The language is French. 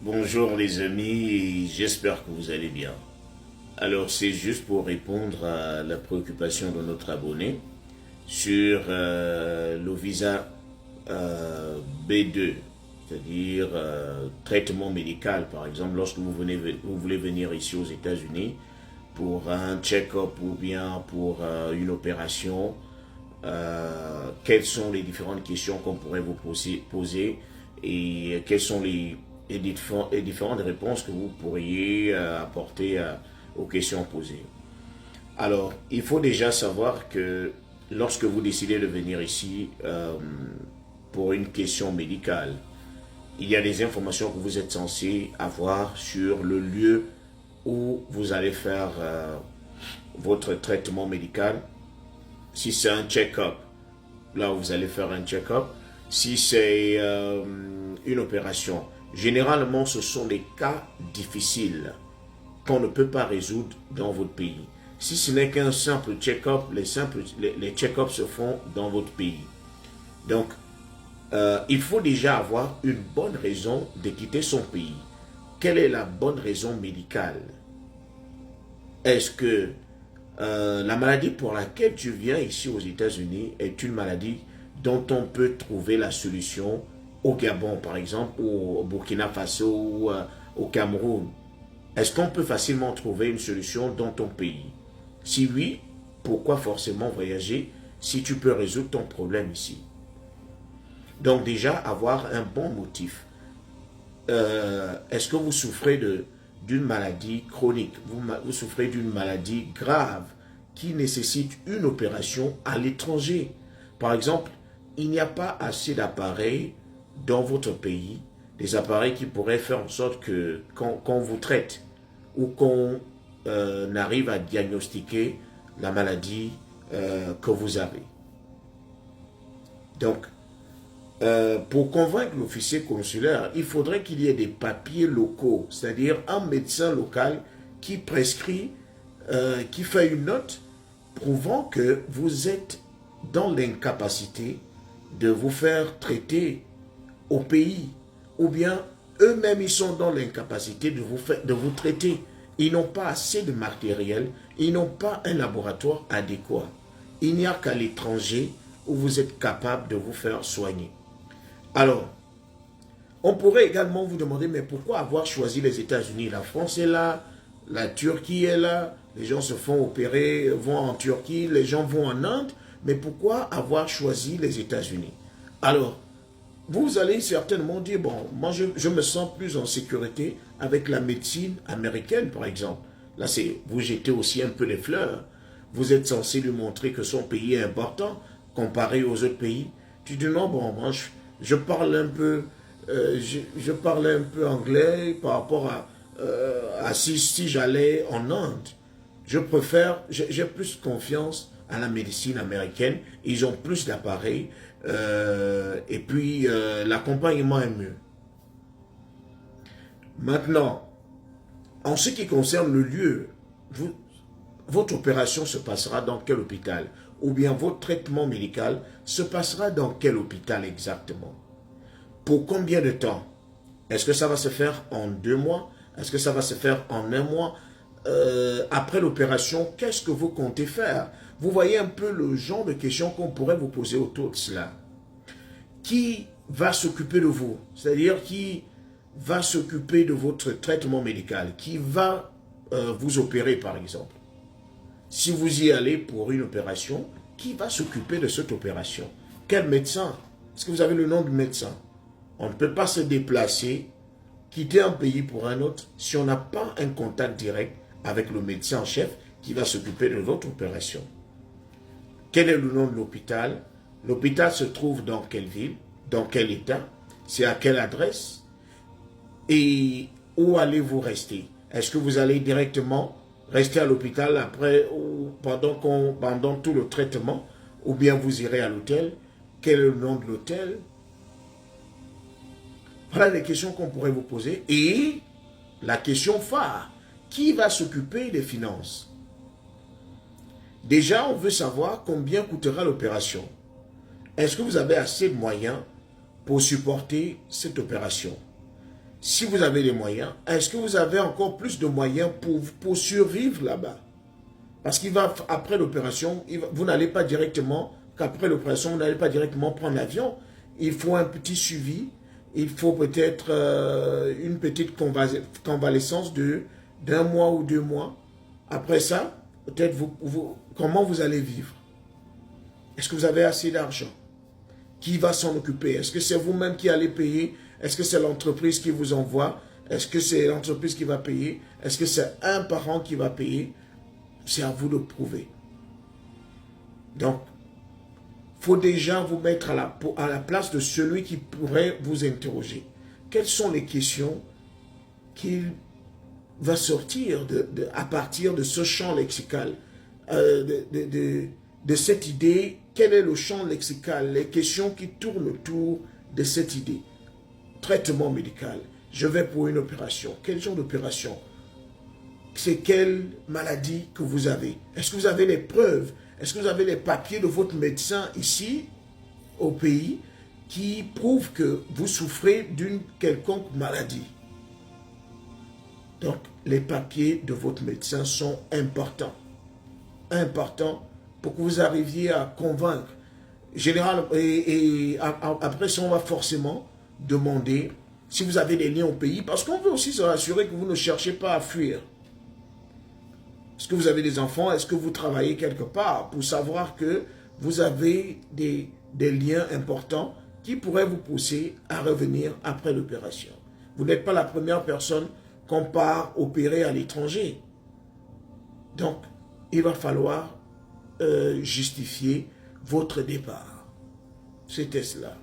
Bonjour les amis, j'espère que vous allez bien. Alors c'est juste pour répondre à la préoccupation de notre abonné sur le visa B2, c'est-à-dire traitement médical. Par exemple, lorsque vous voulez venir ici aux États-Unis pour un check-up ou bien pour une opération, quelles sont les différentes questions qu'on pourrait vous poser et quelles sont les différentes réponses que vous pourriez apporter aux questions posées. Alors, il faut déjà savoir que lorsque vous décidez de venir ici pour une question médicale, il y a des informations que vous êtes censé avoir sur le lieu où vous allez faire votre traitement médical. Si c'est un check-up, là vous allez faire un check-up. Si c'est une opération, généralement ce sont des cas difficiles qu'on ne peut pas résoudre dans votre pays. Si ce n'est qu'un simple check-up, les check-ups se font dans votre pays. Donc, il faut déjà avoir une bonne raison de quitter son pays. Quelle est la bonne raison médicale? Est-ce que la maladie pour laquelle tu viens ici aux États-Unis est une maladie dont on peut trouver la solution au Gabon, par exemple, ou au Burkina Faso, ou au Cameroun? Est-ce qu'on peut facilement trouver une solution dans ton pays? Si oui, pourquoi forcément voyager si tu peux résoudre ton problème ici? Donc déjà, avoir un bon motif. Est-ce que vous souffrez d'une maladie chronique? Vous souffrez d'une maladie grave qui nécessite une opération à l'étranger. Par exemple, il n'y a pas assez d'appareils dans votre pays, des appareils qui pourraient faire en sorte que qu'on vous traite ou qu'on arrive à diagnostiquer la maladie que vous avez. Donc, pour convaincre l'officier consulaire, il faudrait qu'il y ait des papiers locaux, c'est-à-dire un médecin local qui prescrit, qui fait une note prouvant que vous êtes dans l'incapacité de vous faire traiter au pays, ou bien eux-mêmes ils sont dans l'incapacité de vous traiter. Ils n'ont pas assez de matériel, ils n'ont pas un laboratoire adéquat. Il n'y a qu'à l'étranger où vous êtes capable de vous faire soigner. Alors, on pourrait également vous demander, mais pourquoi avoir choisi les États-Unis? La France est là, la Turquie est là, les gens se font opérer, vont en Turquie, les gens vont en Inde, mais pourquoi avoir choisi les États-Unis? Alors, vous allez certainement dire, bon, moi je me sens plus en sécurité avec la médecine américaine, par exemple. Là, vous jetez aussi un peu les fleurs. Vous êtes censé lui montrer que son pays est important comparé aux autres pays. Tu dis non, bon, moi je parle un peu, je parle un peu anglais par rapport à si j'allais en Inde. Je préfère, j'ai plus confiance à la médecine américaine. Ils ont plus d'appareils et puis l'accompagnement est mieux. Maintenant, en ce qui concerne le lieu, votre opération se passera dans quel hôpital? Ou bien votre traitement médical se passera dans quel hôpital exactement? Pour combien de temps? Est-ce que ça va se faire en 2 mois? Est-ce que ça va se faire en 1 mois? Après l'opération, qu'est-ce que vous comptez faire? Vous voyez un peu le genre de questions qu'on pourrait vous poser autour de cela. Qui va s'occuper de vous? C'est-à-dire qui va s'occuper de votre traitement médical? Qui va vous opérer par exemple? Si vous y allez pour une opération, qui va s'occuper de cette opération? Quel médecin? Est-ce que vous avez le nom du médecin? On ne peut pas se déplacer, quitter un pays pour un autre, si on n'a pas un contact direct avec le médecin en chef qui va s'occuper de votre opération. Quel est le nom de l'hôpital? L'hôpital se trouve dans quelle ville? Dans quel état? C'est à quelle adresse? Et où allez-vous rester? Est-ce que vous allez directement rester à l'hôpital après ou pendant tout le traitement? Ou bien vous irez à l'hôtel? Quel est le nom de l'hôtel? Voilà les questions qu'on pourrait vous poser. Et la question phare, qui va s'occuper des finances? Déjà, on veut savoir combien coûtera l'opération. Est-ce que vous avez assez de moyens pour supporter cette opération? si vous avez les moyens, est-ce que vous avez encore plus de moyens pour survivre là-bas? Parce qu'après l'opération, vous n'allez pas directement, qu'après l'opération, vous n'allez pas directement prendre l'avion. Il faut un petit suivi, il faut peut-être une petite convalescence d'un mois ou 2 mois. Après ça, peut-être comment vous allez vivre? Est-ce que vous avez assez d'argent? Qui va s'en occuper? Est-ce que c'est vous-même qui allez payer? Est-ce que c'est l'entreprise qui vous envoie? Est-ce que c'est l'entreprise qui va payer? Est-ce que c'est un parent qui va payer? C'est à vous de prouver. Donc, il faut déjà vous mettre à la place de celui qui pourrait vous interroger. Quelles sont les questions qu'il va sortir à partir de ce champ lexical, de cette idée? Quel est le champ lexical? Les questions qui tournent autour de cette idée. Traitement médical. Je vais pour une opération. Quel genre d'opération? C'est quelle maladie que vous avez? Est-ce que vous avez les preuves? Est-ce que vous avez les papiers de votre médecin ici, au pays, qui prouvent que vous souffrez d'une quelconque maladie? Donc, les papiers de votre médecin sont importants. Importants pour que vous arriviez à convaincre. Après ça, on va forcément demander si vous avez des liens au pays, parce qu'on veut aussi se rassurer que vous ne cherchez pas à fuir. Est-ce que vous avez des enfants? Est-ce que vous travaillez quelque part pour savoir que vous avez des liens importants qui pourraient vous pousser à revenir après l'opération? Vous n'êtes pas la première personne qu'on part opérer à l'étranger. Donc, il va falloir justifier votre départ. C'était cela.